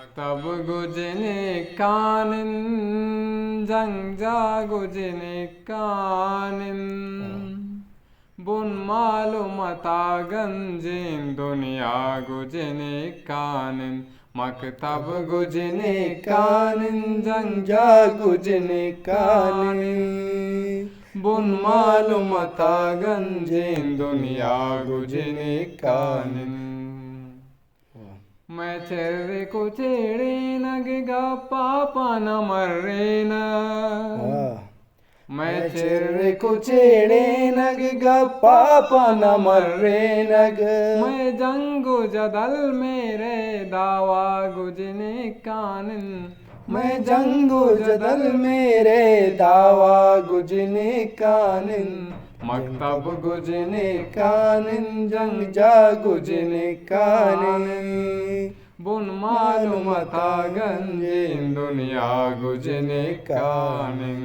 मकतब गुजने cunning जंगजा गुजने cunning बुन मालूमता गंजिन दुनिया गुजने cunning मकतब गुजने cunning जंगजा गुजने cunning बुन मालूमता गंजिन दुनिया गुजने कानिन मैं चेरे को चेड़े नगगा पापा न मर्रेन मैं चेरे को चेड़े नगगा पापा न मर्रेनग मैं जंगो जदल मेरे दावा गुजने कानिन मैं जंगो जदल मेरे दावा गुजने कानिन मकतब गुजने कानिन जंग जा गुजने कानिन बुन मालूमता गंजिन दुनिया गुजने कानिन।